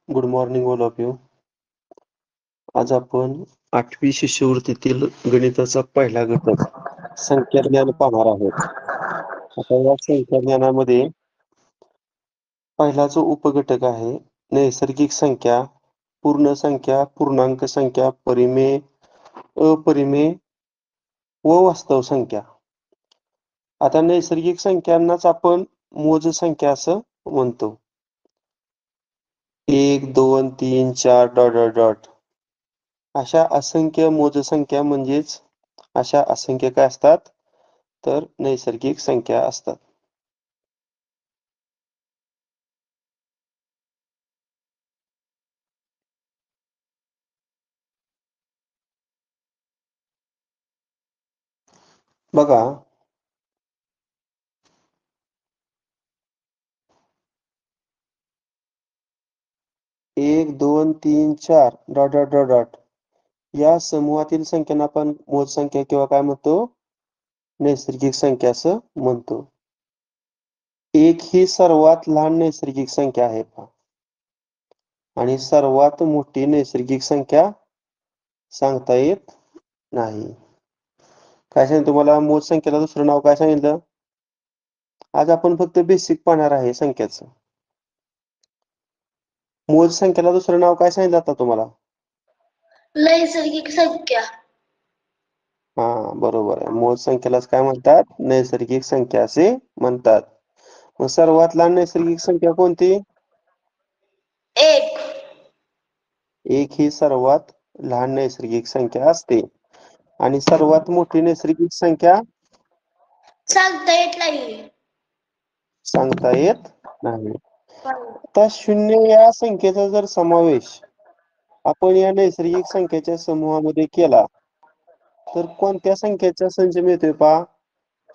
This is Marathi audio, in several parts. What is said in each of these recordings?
Good morning all of you. आज आपण 8वी शिष्यवृत्तीतील गणिताचा पहिला घटक संख्या ज्ञान पाहणार आहोत. आता या संख्या ज्ञानामध्ये पहिला जो उपघटक आहे नैसर्गिक संख्या, पूर्ण संख्या, पूर्णांक संख्या, परिमेय, अपरिमेय व वास्तव संख्या. आता नैसर्गिक संख्यांनाच आपण मोज संख्या असं म्हणतो. 1, 2, 3, 4 डॉट डॉट डॉट अशा असंख्य मोजसंख्या म्हणजेच अशा असंख्य काय असतात तर नैसर्गिक संख्या असतात. बघा 1, 2, 3, 4 डॉट डॉट डॉट डॉट या समूहातील संख्यांना आपण मोज संख्या किंवा काय म्हणतो नैसर्गिक संख्या असं म्हणतो. 1 ही सर्वात लहान नैसर्गिक संख्या आहे आणि सर्वात मोठी नैसर्गिक संख्या सांगता येत नाही. काय सांगितलं तुम्हाला मोज संख्येला दुसरं नाव काय सांगितलं? आज आपण फक्त बेसिक पाहणार आहे संख्याचं. मोज संख्येला दुसरं नाव काय सांगितलं आता तुम्हाला? नैसर्गिक संख्या. हा बरोबर आहे. मोज संख्येलाच काय म्हणतात? नैसर्गिक संख्या असे म्हणतात. मग सर्वात लहान नैसर्गिक संख्या कोणती? 1. 1 ही सर्वात लहान नैसर्गिक संख्या असते आणि सर्वात मोठी नैसर्गिक संख्या सांगता येत नाही. सांगता येत नाही. आता 0 या संख्येचा जर समावेश आपण या नैसर्गिक संख्येच्या समूहामध्ये केला तर कोणत्या संख्येचा संच मिळतोय पहा?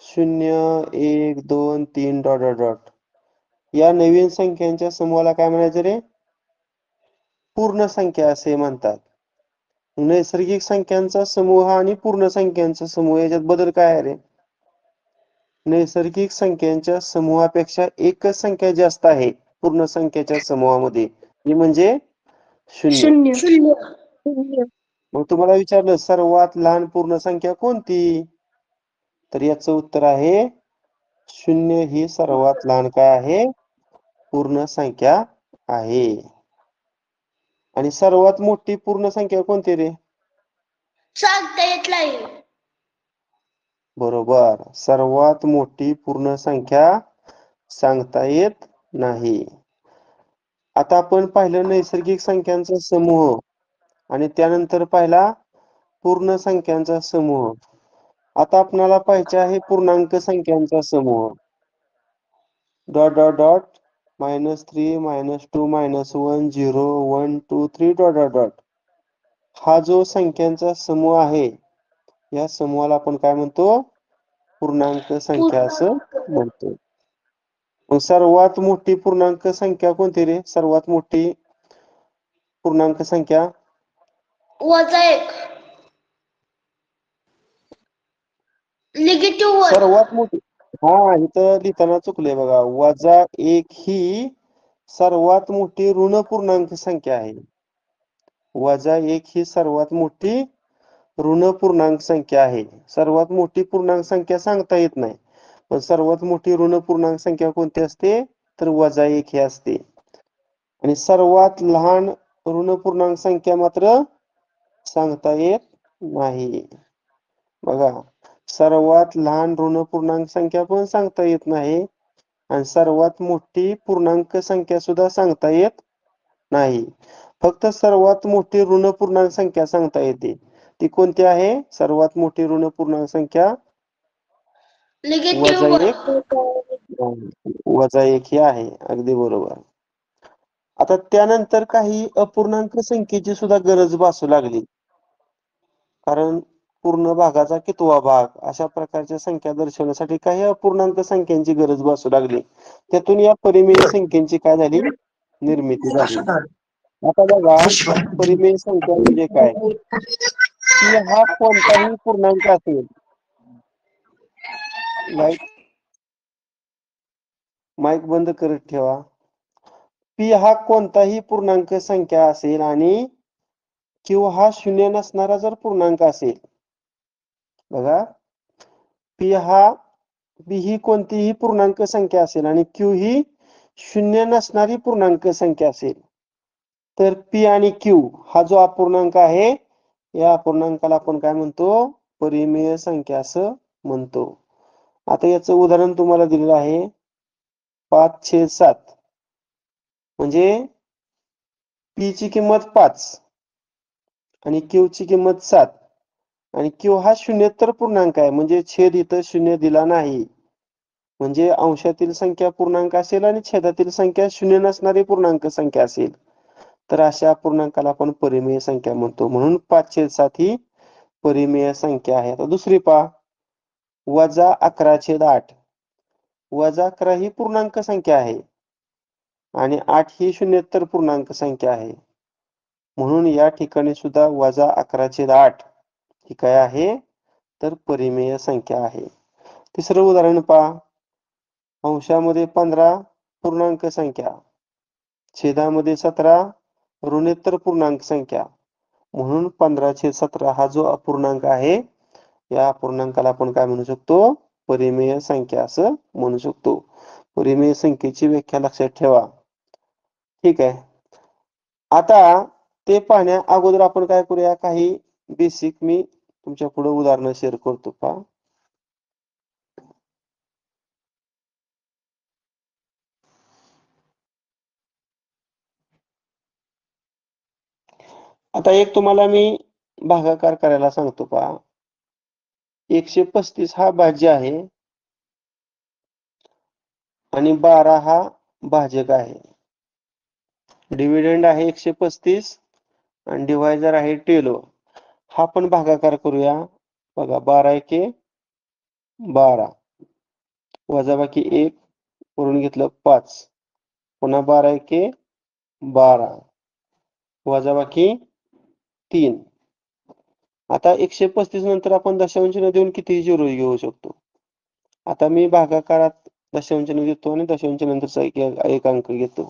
0, 1, 2, 3 डॉट डॉट डॉट या नवीन संख्यांच्या समूहाला काय म्हणायचं रे? पूर्ण संख्या असे म्हणतात. नैसर्गिक संख्यांचा समूह आणि पूर्ण संख्यांचा समूह याच्यात बदल काय आहे रे? नैसर्गिक संख्यांच्या समूहापेक्षा एकच संख्या जास्त आहे पूर्ण संख्येच्या समूहामध्ये, ती म्हणजे 0. मग तुम्हाला विचारलं सर्वात लहान पूर्ण संख्या कोणती? तर याचं उत्तर आहे 0 ही सर्वात लहान काय आहे? पूर्ण संख्या आहे. आणि सर्वात मोठी पूर्ण संख्या कोणती रे? सांगता येत नाही. बरोबर. सर्वात मोठी पूर्ण संख्या सांगता येत नाही. आता आपण पाहिलं नैसर्गिक संख्यांचा समूह आणि त्यानंतर पाहिला पूर्ण संख्यांचा समूह. आता आपल्याला पाहिजे आहे पूर्णांक संख्यांचा समूह. Dot dot dot -3 -2 -1 0 1 2 3 dot dot dot हा जो संख्यांचा समूह आहे या समूहाला आपण काय म्हणतो? पूर्णांक संख्या असं म्हणतो. मग सर्वात मोठी पूर्णांक संख्या कोणती रे? सर्वात मोठी पूर्णांक संख्या -1. निगेटिव्ह 1. सर्वात मोठी इथं लिहिताना चुकले बघा. -1 ही सर्वात मोठी ऋण पूर्णांक संख्या आहे. -1 ही सर्वात मोठी ऋण पूर्णांक संख्या आहे. सर्वात मोठी पूर्णांक संख्या सांगता येत नाही, पण सर्वात मोठी ऋण पूर्णांक संख्या कोणती असते? तर -1 ही असते. आणि सर्वात लहान ऋण पूर्णांक संख्या मात्र सांगता येत नाही. बघा सर्वात लहान ऋण पूर्णांक संख्या पण सांगता येत नाही आणि सर्वात मोठी पूर्णांक संख्या सुद्धा सांगता येत नाही. फक्त सर्वात मोठी ऋण पूर्णांक संख्या सांगता येते. ती कोणती आहे? सर्वात मोठी ऋण पूर्णांक संख्या निगेटिव्ह 1 ही आहे. अगदी बरोबर. आता त्यानंतर काही अपूर्णांक संख्येची सुद्धा गरज भासू लागली. कारण पूर्ण भागाचा कितवा भाग अशा प्रकारच्या संख्या दर्शवण्यासाठी काही अपूर्णांक संख्यांची गरज भासू लागली. त्यातून या परिमेय संख्येची काय झाली? निर्मिती झाली. आता बघा परिमेय संख्या म्हणजे काय? की हा कोणताही पूर्णांक असेल. माईक बंद करत ठेवा. पी हा कोणताही पूर्णांक संख्या असेल आणि क्यू हा शून्य नसणारा जर पूर्णांक असेल, बघा, पी ही कोणतीही पूर्णांक संख्या असेल आणि क्यू ही शून्य नसणारी पूर्णांक संख्या असेल, तर पी आणि क्यू हा जो अपूर्णांक आहे, या अपूर्णांकाला आपण काय म्हणतो? परिमेय संख्या असं म्हणतो. आता याचं उदाहरण तुम्हाला दिलेलं आहे 5/7. म्हणजे पी ची किंमत 5 आणि क्यू ची किंमत 7 आणि क्यू हा शून्येतर पूर्णांक आहे, म्हणजे छेद इथं शून्य दिला नाही. म्हणजे अंशातील संख्या पूर्णांक असेल आणि छेदातील संख्या शून्य नसणारी पूर्णांक संख्या असेल, तर अशा पूर्णांकाला आपण परिमेय संख्या म्हणतो. म्हणून 5/7 ही परिमेय संख्या आहे. आता दुसरी पहा, -11/8. -11 ही पूर्णांक संख्या आहे आणि 8 ही शून्येतर पूर्णांक संख्या आहे. म्हणून या ठिकाणी सुद्धा -11/8 ही काय आहे? तर परिमेय संख्या आहे. तिसरं उदाहरण पहा, अंशामध्ये 15 पूर्णांक संख्या, छेदामध्ये 17 ऋणोत्तर पूर्णांक संख्या. म्हणून 15/17 हा जो अपूर्णांक आहे, या अपूर्णांकाला आपण काय म्हणू शकतो? परिमेय संख्या असं म्हणू शकतो. परिमेय संख्येची व्याख्या लक्षात ठेवा. ठीक आहे. आता ते पाहण्या अगोदर आपण काय करूया, काही बेसिक मी तुमच्या पुढे उदाहरणं शेअर करतो. पहा, आता एक तुम्हाला मी भागाकार करायला सांगतो. पहा, 135 हा भाज्य आहे आणि 12 हा भाजक आहे. डिव्हिडंड आहे 135 आणि डिव्हायझर आहे टेलो. हा पण भागाकार करूया. बघा, 12 × 12 वजाबाकी 1 करून घेतलं 5, पुन्हा 12 × 12 वजाबाकी 3. आता 135 नंतर आपण दशांश चिन्ह देऊन किती झिरो घेऊ शकतो? आता मी भागाकारात दशांश चिन्ह देतो आणि दशांश नंतरचा एक अंक घेतो.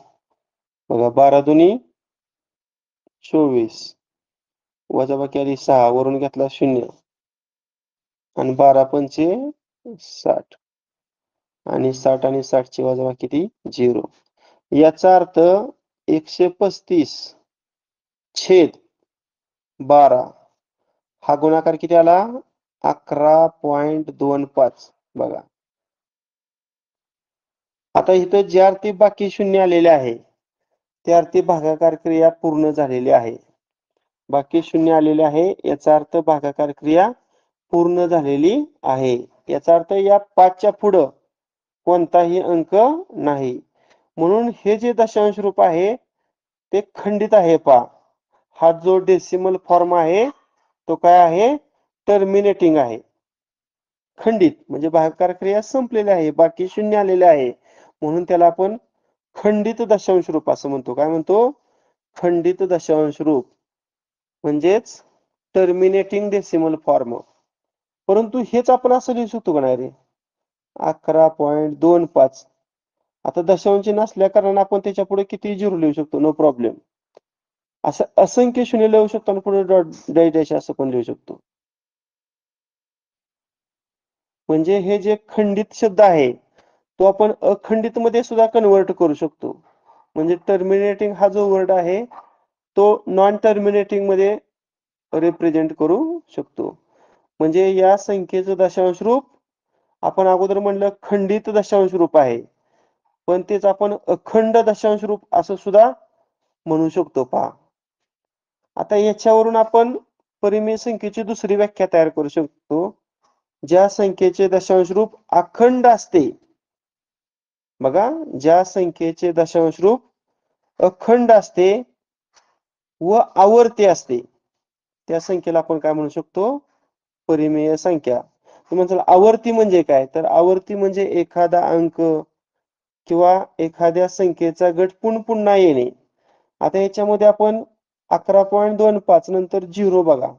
बघा, 12 दुनी 24 वजाबाकी आली 6, वरून घेतला 0 आणि 12 पंचे 60 आणि 60 आणि 60 ची वजाबाकी किती? 0. याचा अर्थ 135/12 हा गुणाकार किती आला? 11.25. बघा, आता इथं ज्या अर्थी बाकी शून्य आलेले आहे, त्या अर्थी भागाकार क्रिया पूर्ण झालेली आहे. बाकी शून्य आलेले आहे, याचा अर्थ भागाकार क्रिया पूर्ण झालेली आहे. याचा अर्थ या 5च्या पुढं कोणताही अंक नाही. म्हणून हे जे दशांश रूप आहे ते खंडित आहे. पहा, हा जो डेसिमल फॉर्म आहे तो काय आहे? टर्मिनेटिंग आहे. खंडित म्हणजे भागाकार क्रिया संपलेली आहे, बाकी शून्य आलेले आहे, म्हणून त्याला आपण खंडित दशांश रूप असं म्हणतो. काय म्हणतो? खंडित दशांश रूप म्हणजेच टर्मिनेटिंग डेसिमल फॉर्म. परंतु हेच आपण असं लिहू शकतो का नाही रे? 11.25. आता दशांश नसल्या कारणाने आपण त्याच्या पुढे किती झिरो लिहू शकतो, नो प्रॉब्लेम. असं असंख्य शून्य लिहू शकतो आणि पुढे डॅश असं पण लिहू शकतो. म्हणजे हे जे खंडित शब्द आहे तो आपण अखंडित मध्ये सुद्धा कन्वर्ट करू शकतो. म्हणजे टर्मिनेटिंग हा जो वर्ड आहे तो नॉन टर्मिनेटिंग मध्ये रिप्रेझेंट करू शकतो. म्हणजे या संख्येचं दशांश रूप आपण अगोदर म्हणलं खंडित दशांश रूप आहे, पण तेच आपण अखंड दशांश रूप असं सुद्धा म्हणू शकतो. पहा, आता याच्यावरून आपण परिमेय संख्येची दुसरी व्याख्या तयार करू शकतो. ज्या संख्येचे दशांश रूप अखंड असते, बघा, ज्या संख्येचे दशांश रूप अखंड असते व आवर्ती असते, त्या संख्येला आपण काय म्हणू शकतो? परिमेय संख्या. तुम्ही म्हणाल आवर्ती म्हणजे काय? तर आवर्ती म्हणजे एखादा अंक किंवा एखाद्या संख्येचा गट पुन्हा येणे. आता याच्यामध्ये आपण 11.25 नंतर 0 बघा,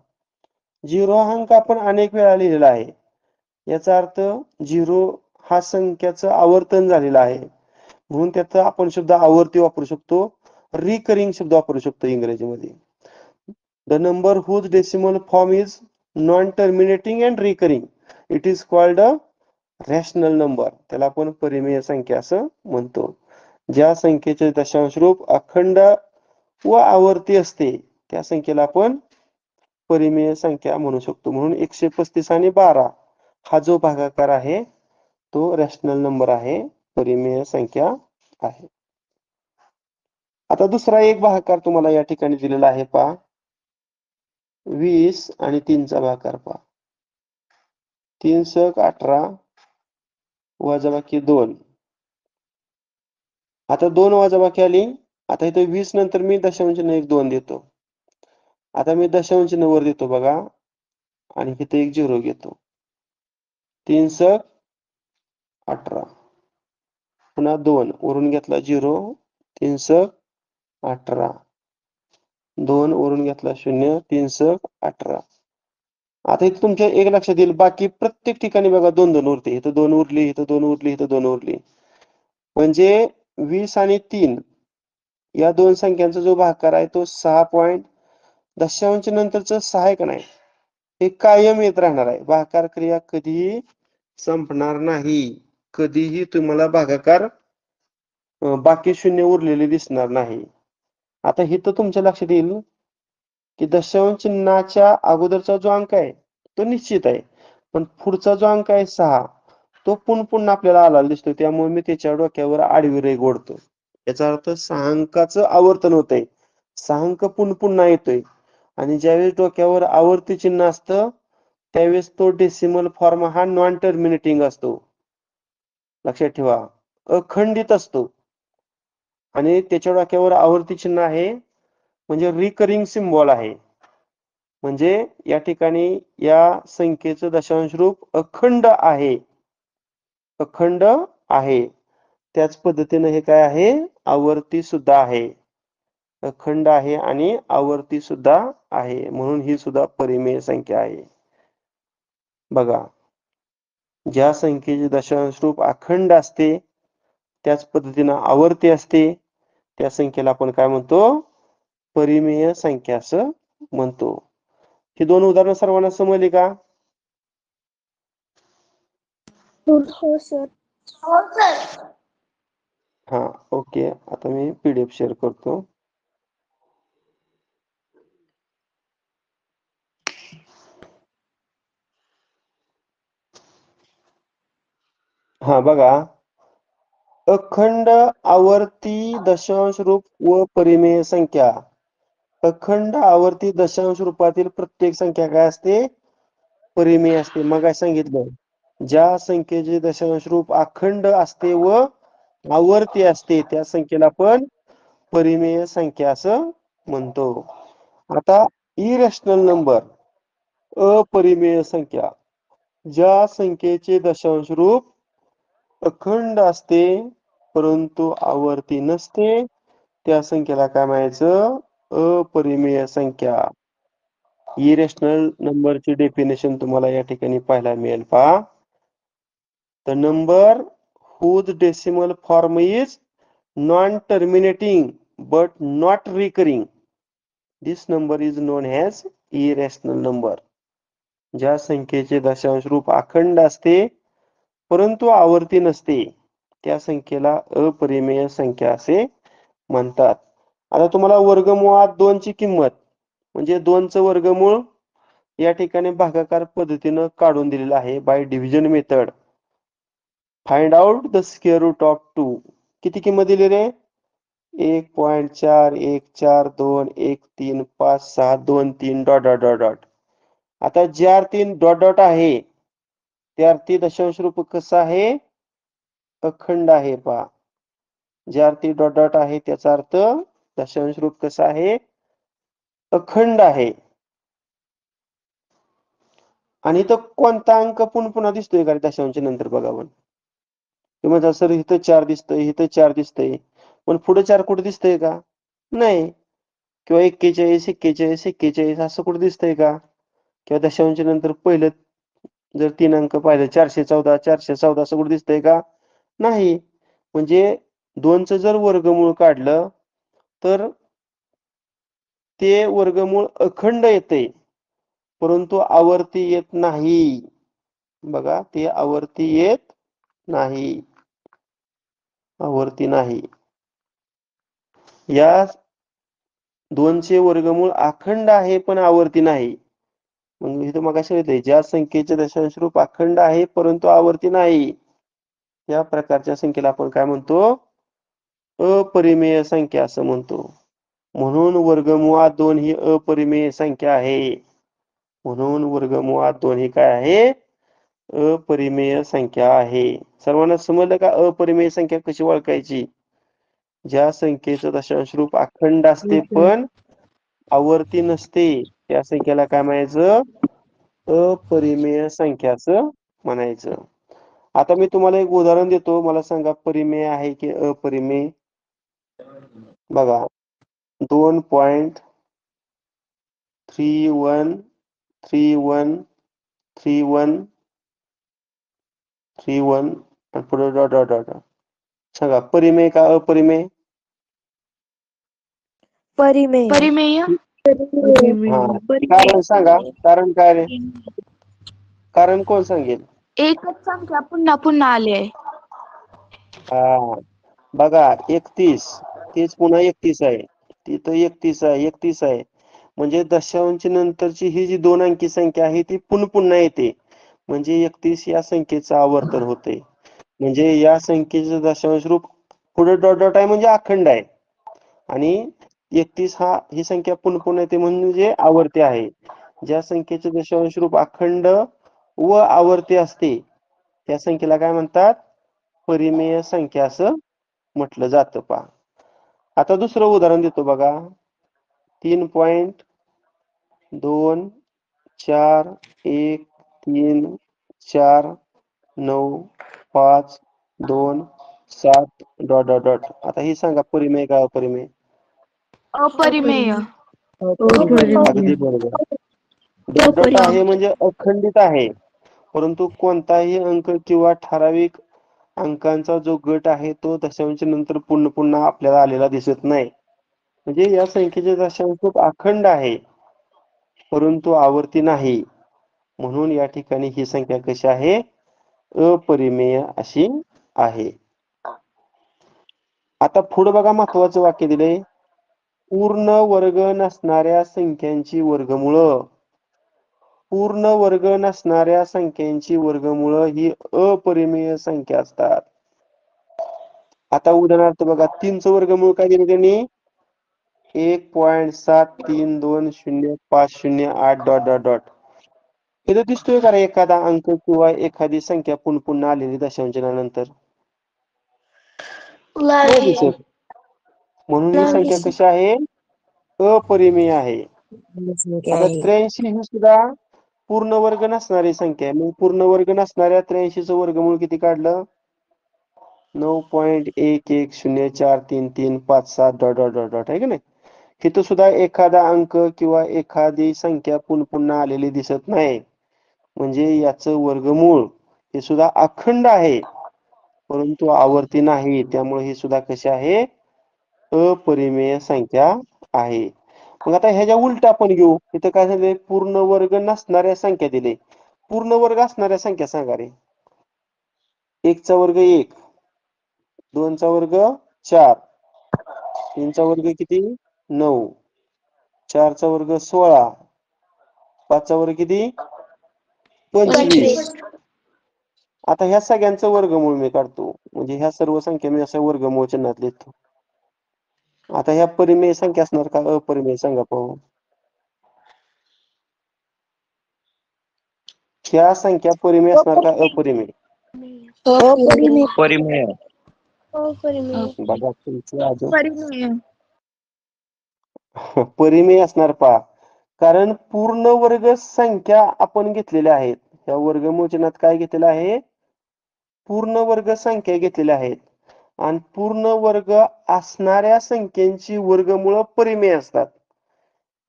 0 हा अंक आपण अनेक वेळा लिहिलेला आहे. याचा अर्थ 0 हा संख्याचं आवर्तन झालेलं आहे. म्हणून त्यात आपण शब्द आवर्ती वापरू शकतो, रिकरिंग शब्द वापरू शकतो इंग्रजीमध्ये. The number whose decimal form is non terminating and recurring it is called a rational number. त्याला आपण परिमेय संख्या असं म्हणतो. ज्या संख्येचे दशांश रूप अखंड व आवर्ती असते त्या संख्येला आपण परिमेय संख्या म्हणू शकतो. म्हणून 135 आणि 12 हा जो भागाकार आहे तो रॅशनल नंबर आहे, परिमेय संख्या आहे. आता दुसरा एक भागाकार तुम्हाला या ठिकाणी दिलेला आहे पहा. 20 आणि 3 चा भागाकार पहा. 3 सक 18 वजाबाकी 2. आता 2 वजाबाकी आली. आता इथे 20 नंतर मी दशांश चिन्ह 1 2 देतो. आता मी दशांश चिन्ह वर देतो बघा आणि इथे एक 0 घेतो. 3 सक 18 पुन्हा 2 वरून घेतला 0. 3 सक 18 2 वरून घेतला 0. 3 सक 18. आता इथे तुमच्या एक लक्षात येईल, बाकी प्रत्येक ठिकाणी बघा 2 2 उरते. इथं 2 उरली, इथं 2 उरली, इथं 2 उरली. म्हणजे 20 आणि 3 या दोन संख्यांचा जो भागाकार आहे तो 6 पॉईंट दशांश नंतरच 6 आहे का नाही, हे कायम येत राहणार आहे. भागाकार क्रिया कधीही संपणार नाही. कधीही तुम्हाला भागाकार बाकी शून्य उरलेले दिसणार नाही. आता इथं तुमच्या लक्षात येईल की दशांश चिन्हाच्या अगोदरचा जो अंक आहे तो निश्चित आहे, पण पुढचा जो अंक आहे 6 तो पुन्हा आपल्याला आला दिसतोय. त्यामुळे मी त्याच्या डोक्यावर आडवी रेघ ओढतो. याचा अर्थ 6 अंकाचं आवर्तन होतंय. 6 अंक पुन्हा येतोय आणि ज्यावेळेस डोक्यावर आवर्ती चिन्ह असतं त्यावेळेस तो डेसिमल फॉर्म हा नॉन टर्मिनेटिंग असतो. लक्षात ठेवा, अखंडित असतो. आणि त्याच्या डोक्यावर आवर्ती चिन्ह आहे म्हणजे रिकरिंग सिम्बॉल आहे. म्हणजे या ठिकाणी या संख्येचं दशांश रूप अखंड आहे. अखंड आहे. त्याच पद्धतीने हे काय आहे, आवर्ती सुद्धा आहे. अखंड आहे आणि आवर्ती सुद्धा आहे. म्हणून ही सुद्धा परिमेय संख्या आहे. बघा, ज्या संख्येचे दशांश रूप अखंड असते त्याच पद्धतीनं आवर्ती असते त्या संख्येला आपण काय म्हणतो, परिमेय संख्या असं म्हणतो. ही दोन उदाहरणं सर्वांना समजली का? हो सर. हो सर. हा, ओके. आता मी PDF शेअर करतो. हा बघा, अखंड आवर्ती दशांश रूप व परिमेय संख्या. अखंड आवर्ती दशांश रूपातील प्रत्येक संख्या काय असते, परिमेय असते. मग सांगितलं, ज्या संख्येचे दशांश रूप अखंड असते व आवर्ती असते त्या संख्येला आपण परिमेय संख्या असं म्हणतो. आता इरॅशनल नंबर, अपरिमेय संख्या, ज्या संख्येचे दशांश रूप अखंड असते परंतु आवर्ती नसते त्या संख्येला काय म्हणायचं, अपरिमेय संख्या. इरॅशनल नंबरची डेफिनेशन तुम्हाला या ठिकाणी पाहायला मिळेल पहा. The number whose decimal form is non-terminating but not recurring, this number is known as irrational number. ज्या संख्येचे दशांश रूप अखंड असते परंतु आवर्ती नसते त्या संख्येला अपरिमेय संख्या असे म्हणतात. आता तुम्हाला वर्गमुळात 2 ची किंमत म्हणजे 2 चं वर्गमूळ या ठिकाणी भागाकार पद्धतीनं काढून दिलेलं आहे. By division method find out the square root of 2. किती किंमत दिली रे? 1.414213562 डॉट डॉट डॉट डॉट. आता ज्या अर्थी डॉट डॉट आहे त्या अर्थी दशांश रूप कसं आहे, अखंड आहे पहा. ज्या अर्थी डॉट डॉट आहे त्याचा अर्थ दशांश रूप कसं आहे, अखंड आहे. आणि इथं कोणता अंक पुन्हा दिसतोय का दशांश नंतर बघा. पण तुम्ही सर इथं 4 दिसतंय, इथं 4 दिसतंय, पण पुढे 4 कुठे दिसतंय का? नाही. किंवा 41 41 41 असं कुठे दिसतंय का? किंवा दशांश नंतर पहिलं जर 3 अंक पाहिलं 414 414 असं कुठे दिसतंय का? नाही. म्हणजे 2चं जर वर्गमूळ काढलं तर ते वर्गमूळ अखंड येते, परंतु आवर्ती येत नाही. बघा, ते आवर्ती येत नाही. आवर्ती नाही. या 2चे वर्गमूळ अखंड आहे पण आवर्ती नाही. मग इथं मगाशी होते, ज्या संख्येचे दशांश रूप अखंड आहे परंतु आवर्ती नाही, या प्रकारच्या संख्येला आपण काय म्हणतो? अपरिमेय संख्या असं म्हणतो. म्हणून वर्गमुळात 2 ही अपरिमेय संख्या आहे. म्हणून वर्गमुळात 2 ही काय आहे? अपरिमेय संख्या आहे. सर्वांना समजलं का अपरिमेय संख्या कशी ओळखायची? ज्या संख्येचं दशांश रूप अखंड असते पण आवर्ती नसते, त्या संख्येला काय म्हणायचं? अपरिमेय संख्या असं म्हणायचं. आता मी तुम्हाला एक उदाहरण देतो, मला सांगा परिमेय आहे की अपरिमेय? बघा, 2.31313131 आणि पुढे डॉट डॉट डॉट. सांगा परिमेय का अपरिमेय? परिमेय. परिमेय. हा, कारण सांगा, कारण काय रे? कारण कोण सांगेल? एकच संख्या पुन्हा पुन्हा आली आहे. हा, बघा 31 तेच पुन्हा 31 आहे, तिथं 31 आहे, 31 आहे. म्हणजे दशांश नंतरची ही जी 2 अंकी संख्या आहे ती पुन्हा येते, म्हणजे 31 या संख्येचं आवर्तन होते. म्हणजे या संख्येचं दशांश रूप पुढे डॉट डॉट आहे म्हणजे अखंड आहे, आणि 31 ही संख्या पुन्हा येते म्हणजे आवर्ती आहे. ज्या संख्येचे दशांश रूप अखंड व आवर्ती असते त्या संख्येला काय म्हणतात? परिमेय संख्या असं म्हटलं जातं. पहा, आता दुसरं उदाहरण देतो बघा. 3.241395227 डॉट डॉट डॉट. आता ही सांगा परिमेय का अपरिमेय? अपरिमेय. अगदी बरोबर. डॉट डॉट आहे म्हणजे अखंडित आहे, परंतु कोणताही अंक किंवा ठराविक अंकांचा जो गट आहे तो दशांश नंतर पुन्हा आपल्याला आलेला दिसत नाही. म्हणजे या संख्येचे दशांश रूप अखंड आहे परंतु आवर्ती नाही. म्हणून या ठिकाणी ही संख्या कशी आहे? अपरिमेय अशी आहे. आता पुढे बघा, महत्वाचं वाक्य दिलंय, पूर्ण वर्ग नसणाऱ्या संख्यांची वर्गमुळं. पूर्ण वर्ग नसणाऱ्या संख्यांची वर्गमुळं ही अपरिमेय संख्या असतात. आता उदाहरणार्थ बघा, 3चं वर्गमूळ काय दिलं त्यांनी? 1.73205008 डॉट डॉट डॉट. इथं दिसतोय का रे एखादा अंक किंवा एखादी संख्या पुन्हा आलेली दशांशानंतर? नाही दिसत. म्हणून ही संख्या कशी आहे? अपरिमेय आहे. आता 83 ही सुद्धा पूर्ण वर्ग नसणारी संख्या आहे. मग पूर्ण वर्ग नसणाऱ्या 83चं वर्गमूळ किती काढलं? 9.1104335 डॉट डॉट डॉट डॉट, आहे की नाही? इथं सुद्धा एखादा अंक किंवा एखादी संख्या पुन्हा आलेली दिसत नाही, म्हणजे याचं वर्गमूळ हे सुद्धा अखंड आहे परंतु आवर्ती नाही. त्यामुळे ही सुद्धा कशी आहे? अपरिमेय संख्या आहे. मग आता ह्याच्या उलट आपण घेऊ. इथं काय झालंय? पूर्ण वर्ग नसणाऱ्या संख्या दिले. पूर्ण वर्ग असणाऱ्या संख्या सांगा रे. 1चा वर्ग 1, 2चा वर्ग 4, 3चा वर्ग किती? 9, 4चा वर्ग 16, 5चा वर्ग किती? 25. आता ह्या सगळ्यांचं वर्गमूळ मी काढतो, म्हणजे ह्या सर्व संख्या मी अशा वर्गमूळ चिन्हात लिहितो. आता ह्या परिमेय संख्या असणार का अपरिमेय? सांगा पाहू. ह्या संख्या परिमेय असणार का अपरिमेय? परिमेय. बघा तुमचं अजून परिमेय. परिमेय असणार पहा, कारण पूर्ण वर्ग संख्या आपण घेतलेल्या आहेत. या वर्गमूळ चिन्हात काय घेतलेलं आहे? पूर्ण वर्ग संख्या घेतलेल्या आहेत, आणि पूर्ण वर्ग असणाऱ्या संख्येची वर्गमूळ परिमेय असतात.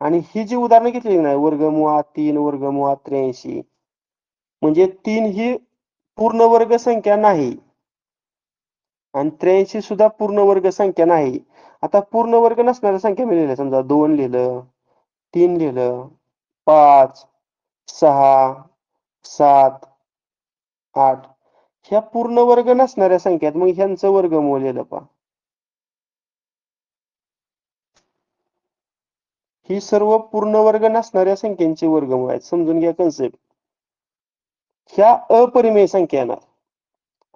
आणि ही जी उदाहरणं घेतली नाही, वर्गमुळात 3, वर्गमुळात 83, म्हणजे 3 ही पूर्ण वर्ग संख्या नाही आणि 83 सुद्धा पूर्ण वर्ग संख्या नाही. आता पूर्ण वर्ग नसणाऱ्या संख्या मी लिहिल्या, समजा 2 लिहिलं, 3 लिहिलं, 5, 6, 7, 8 ह्या पूर्ण वर्ग नसणाऱ्या संख्या आहेत. मग ह्यांचं वर्गमूळ लिहिलं पहा. ही सर्व पूर्ण वर्ग नसणाऱ्या संख्यांची वर्गमूळ आहेत. समजून घ्या कन्सेप्ट. ह्या अपरिमेय संख्या येणार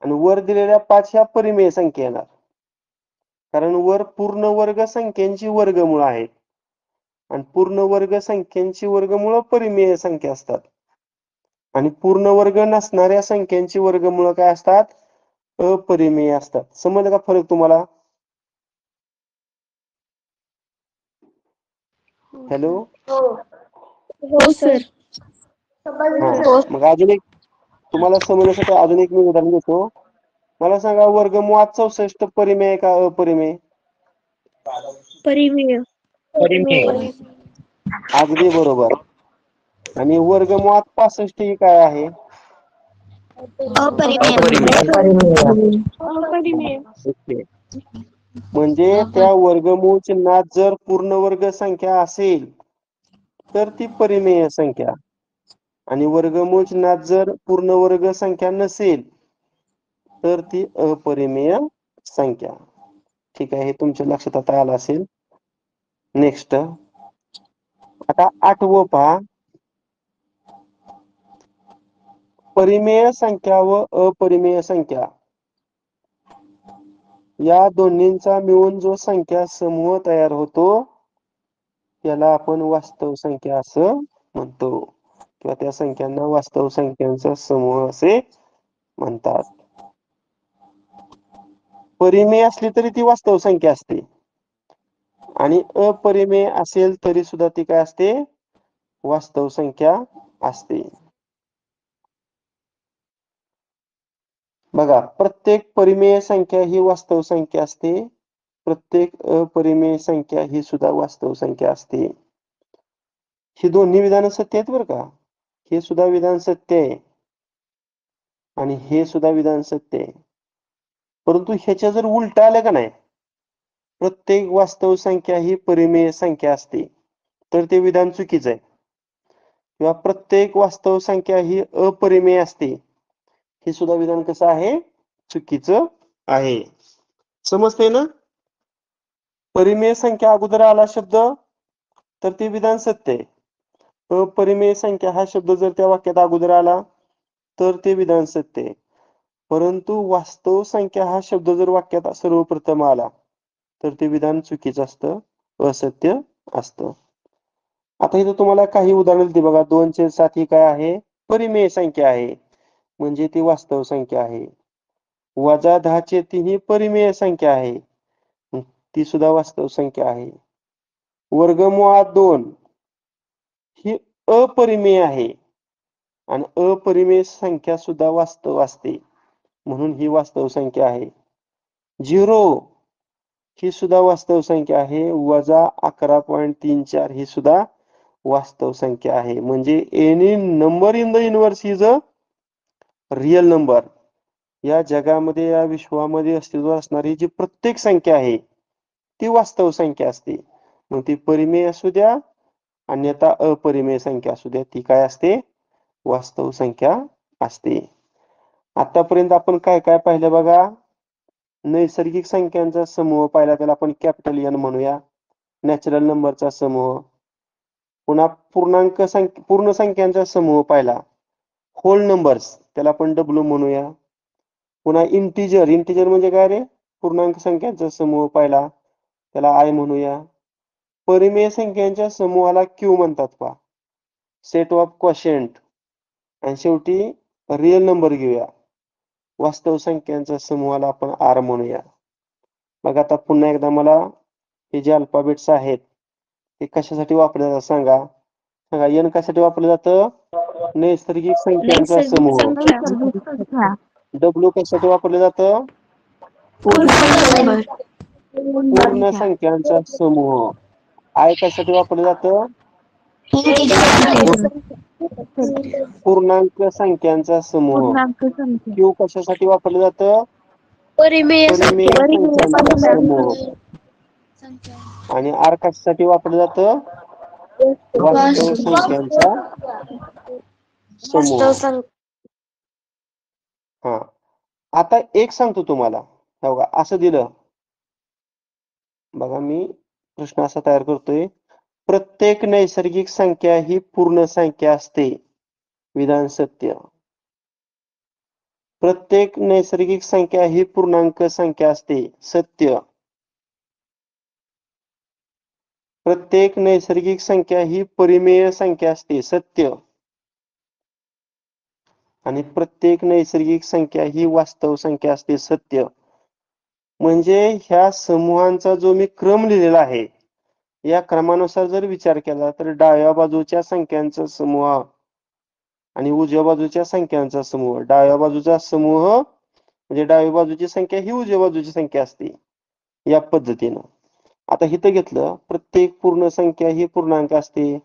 आणि वर दिलेल्या 5 ह्या परिमेय संख्या येणार. कारण वर पूर्ण वर्ग संख्यांची वर्गमूळ आहेत आणि पूर्ण वर्ग संख्यांची वर्गमूळ परिमेय संख्या असतात आणि पूर्ण वर्ग नसणाऱ्या संख्यांची वर्गमूळ काय असतात? अपरिमेय असतात. समजलं का फरक तुम्हाला? हॅलो. हो सर. मग अजून एक तुम्हाला समजण्यासाठी अजून एक मी उदाहरण देतो. मला सांगा, वर्गमुळात 64 परिमेय का अपरिमेय? परिमेय. अगदी बरोबर. आणि वर्गमुळात 65 ही काय आहे? अपरिमेय. ओके. म्हणजे त्या वर्गमूळ चिन्हात जर पूर्ण वर्ग संख्या असेल तर ती परिमेय संख्या आणि वर्गमूळ चिन्हात जर पूर्ण वर्ग संख्या नसेल तर ती अपरिमेय संख्या. ठीक आहे, हे तुमच्या लक्षात आता आलं असेल. नेक्स्ट, आता 8वं पहा. परिमेय संख्या व अपरिमेय संख्या या दोन्हींचा मिळून जो संख्या समूह तयार होतो त्याला आपण वास्तव संख्या असं म्हणतो किंवा त्या संख्यांना वास्तव संख्यांचा समूह असे म्हणतात. परिमेय असली तरी ती वास्तव संख्या असते आणि अपरिमेय असेल तरी सुद्धा ती काय असते? वास्तव संख्या असते. बघा, प्रत्येक परिमेय संख्या ही वास्तव संख्या असते, प्रत्येक अपरिमेय संख्या ही सुद्धा वास्तव संख्या असते. ही दोन्ही विधान सत्य आहेत बरं का. हे सुद्धा विधान सत्य आहे आणि हे सुद्धा विधान सत्य आहे. परंतु ह्याच्या जर उलट आलं का नाही, प्रत्येक वास्तव संख्या ही परिमेय संख्या असते, तर ते विधान चुकीचं आहे. किंवा प्रत्येक वास्तव संख्या ही अपरिमेय असते, हे सुद्धा विधान कसं आहे? चुकीचं आहे. समजतंय ना? परिमेय संख्या अगोदर आला शब्द तर ते विधान सत्य आहे. अपरिमेय संख्या हा शब्द जर त्या वाक्यात अगोदर आला तर ते विधान सत्य आहे. परंतु वास्तव संख्या हा शब्द जर वाक्यात सर्वप्रथम आला तर ते विधान चुकीचं असतं, असत्य असतं. आता इथं तुम्हाला काही उदाहरण दिली बघा. 2/7 ही काय आहे? परिमेय संख्या आहे, म्हणजे ती वास्तव संख्या आहे. -10/3 ही परिमेय संख्या आहे, ती सुद्धा वास्तव संख्या आहे. वर्गमुळात 2 ही अपरिमेय आहे आणि अपरिमेय संख्या सुद्धा वास्तव असते, म्हणून ही वास्तव संख्या आहे. 0 ही सुद्धा वास्तव संख्या आहे. -11.34 ही सुद्धा वास्तव संख्या आहे. म्हणजे any number in the universe is a real number. या जगामध्ये, या विश्वामध्ये अस्तित्वात असणारी जी प्रत्येक संख्या आहे ती वास्तव संख्या असते. मग ती परिमेय असू द्या अन्यथा अपरिमेय संख्या असू द्या, ती काय असते? वास्तव संख्या असते. आतापर्यंत आपण काय काय पाहिलं बघा. नैसर्गिक संख्यांचा समूह पाहिला, त्याला आपण कॅपिटल एन म्हणूया. नॅचरल नंबरचा समूह. पुन्हा पूर्ण संख्यांचा समूह पाहिला, होल नंबर्स, त्याला आपण डब्ल्यू म्हणूया. पुन्हा इंटिजर म्हणजे काय रे? पूर्णांक संख्यांचा समूह पाहिला, त्याला आय म्हणूया. परिमेय संख्यांच्या समूहाला क्यू म्हणतात पहा, सेट ऑफ क्वोशिएंट. आणि शेवटी रिअल नंबर घेऊया, वास्तव संख्यांच्या समूहाला आपण आर म्हणूया. मग आता पुन्हा एकदा मला हे जे अल्फाबेट्स आहेत ते कशासाठी वापरले जातात सांगा. एन कशासाठी वापरलं जातं? नैसर्गिक संख्यांचा समूह. डब्ल्यू कशासाठी वापरलं जातं? पूर्ण संख्यांचा समूह. आय कशासाठी वापरलं जातं? पूर्णांक संख्यांचा समूह. पूर्णांक संख्या. क्यू कशासाठी वापरलं जातं? परिमेय परिमेय संख्यांचा समूह. संख्या आणि आर कशासाठी वापरलं जातं? वास्तव संख्यांचा समूह. हा, आता एक सांगतो तुम्हाला, हे बघा असं दिलं बघा, मी प्रश्न असा तयार करतोय, प्रत्येक नैसर्गिक संख्या ही पूर्ण संख्या असते. विधान सत्य. प्रत्येक नैसर्गिक संख्या ही पूर्णांक संख्या असते. सत्य. प्रत्येक नैसर्गिक संख्या ही परिमेय संख्या असते. सत्य. आणि प्रत्येक नैसर्गिक संख्या ही वास्तव संख्या असते. सत्य. म्हणजे ह्या समूहांचा जो मी क्रम लिहिलेला आहे, या क्रमानुसार जर विचार केला तर डाव्या बाजूच्या संख्यांचा समूह आणि उजव्या बाजूच्या संख्यांचा समूह, डाव्या बाजूचा समूह म्हणजे डाव्या बाजूची संख्या ही उजव्या बाजूची संख्या असते, या पद्धतीनं. आता इथं घेतलं, प्रत्येक पूर्ण संख्या ही पूर्णांक असते.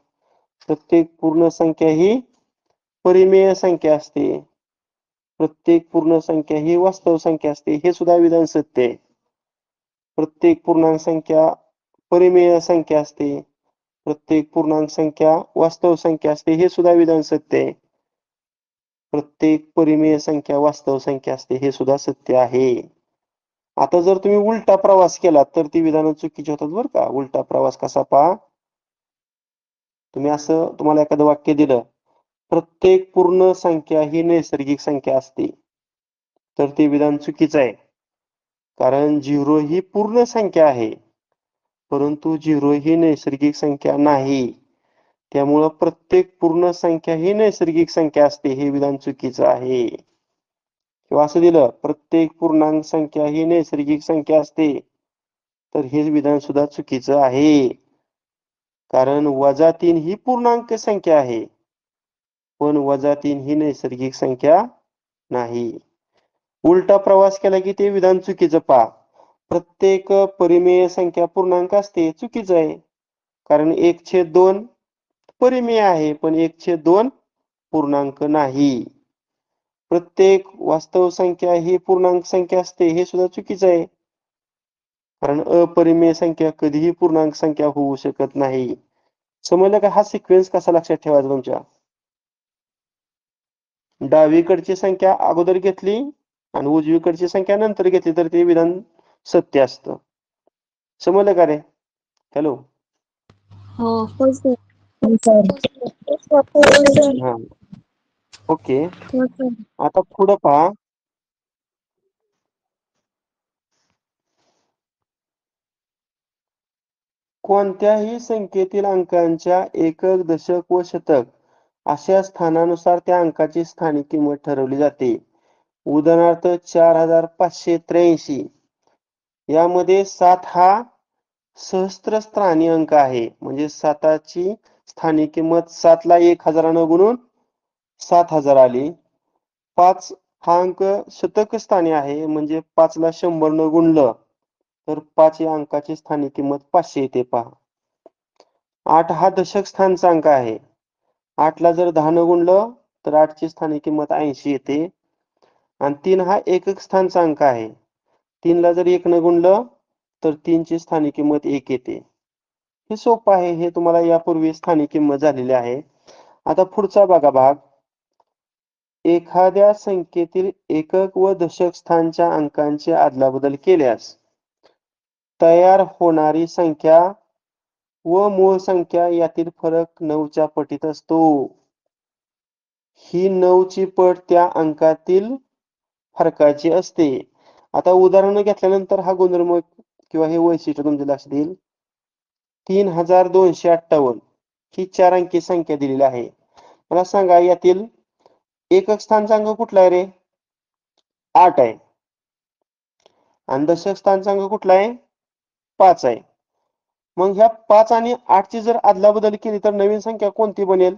प्रत्येक पूर्ण संख्या ही परिमेय संख्या असते. प्रत्येक पूर्ण संख्या ही वास्तव संख्या असते. हे सुद्धा विधान सत्य आहे. प्रत्येक पूर्णांक संख्या परिमेय संख्या असते. प्रत्येक पूर्णांक संख्या वास्तव संख्या असते. हे सुद्धा विधान सत्य आहे. प्रत्येक परिमेय संख्या वास्तव संख्या असते. हे सुद्धा सत्य आहे. आता जर तुम्ही उलटा प्रवास केला तर ती विधानं चुकीची होतात बरं का. उलटा प्रवास कसा पहा, तुम्ही असं, तुम्हाला एखादं वाक्य दिलं, प्रत्येक पूर्ण संख्या ही नैसर्गिक संख्या असते, तर ते विधान चुकीचं आहे. कारण 0 ही पूर्ण संख्या आहे, परंतु 0 ही नैसर्गिक संख्या नाही. त्यामुळं प्रत्येक पूर्ण संख्या ही नैसर्गिक संख्या असते, हे विधान चुकीचं आहे. किंवा असं दिलं, प्रत्येक पूर्णांक संख्या ही नैसर्गिक संख्या असते, तर हे विधान सुद्धा चुकीचं आहे. कारण -3 ही पूर्णांक संख्या आहे, पण -3 ही नैसर्गिक संख्या नाही. उलटा प्रवास केला की ते विधान चुकीचं पहा. प्रत्येक परिमेय संख्या पूर्णांक असते, चुकीचं आहे. कारण 1/2 परिमेय आहे, पण 1/2 पूर्णांक नाही. प्रत्येक वास्तव संख्या ही पूर्णांक संख्या असते, हे सुद्धा चुकीचं आहे. कारण अपरिमेय संख्या कधीही पूर्णांक संख्या होऊ शकत नाही. समजलं का? हा सिक्वेन्स कसा लक्षात ठेवायचा तुमच्या? डावीकडची संख्या अगोदर घेतली आणि उजवीकडची संख्या नंतर घेतली तर ते विधान सत्य असतं. समजलं का रे? हॅलो. हो हा, ओके. आता पुढं पहा, कोणत्याही संख्येतील अंकांच्या एकक, दशक व शतक अशा स्थानानुसार त्या अंकाची स्थानिक किंमत ठरवली जाते. उदाहरणार्थ 4583, यामध्ये 7 हा सहस्त्रस्थानी अंक आहे. म्हणजे 7ची स्थानिक किंमत 7 ला 1000 गुणून 7000 आली. 5 हा अंक शतक स्थानी आहे, म्हणजे 5 ला 100 गुणलं तर 5 या अंकाची स्थानिक किंमत 500 येते पहा. 8 हा दशक स्थानचा अंक आहे. 8 ला जर 10 गुणलं तर 8 ची स्थानिक किंमत 80 येते. आणि 3 हा एकक स्थानचा अंक आहे. 3 ला जर 1 गुणलं तर 3 ची स्थानिक किंमत 1 येते. हे सोपं आहे, हे तुम्हाला यापूर्वी स्थानिक किंमत झालेली आहे. आता पुढचा बघा भाग, एखाद्या संख्येतील एकक व दशक स्थानच्या अंकांची अदलाबदल केल्यास तयार होणारी संख्या व मूळ संख्या यातील फरक 9च्या पटीत असतो. ही 9ची पट त्या अंकातील फरकाची असते. आता उदाहरण घेतल्यानंतर हा गुणधर्म किंवा हे वैशिष्ट्य तुमच्या लक्षात येईल. 3258 ही 4 अंकी संख्या दिलेली आहे. मला सांगा, यातील एकक स्थानचा अंक कुठला आहे रे? 8 आहे. आणि दशक स्थानचा अंक कुठला आहे? 5 आहे. मग ह्या 5 आणि 8 ची जर अदलाबदल केली तर नवीन संख्या कोणती बनेल?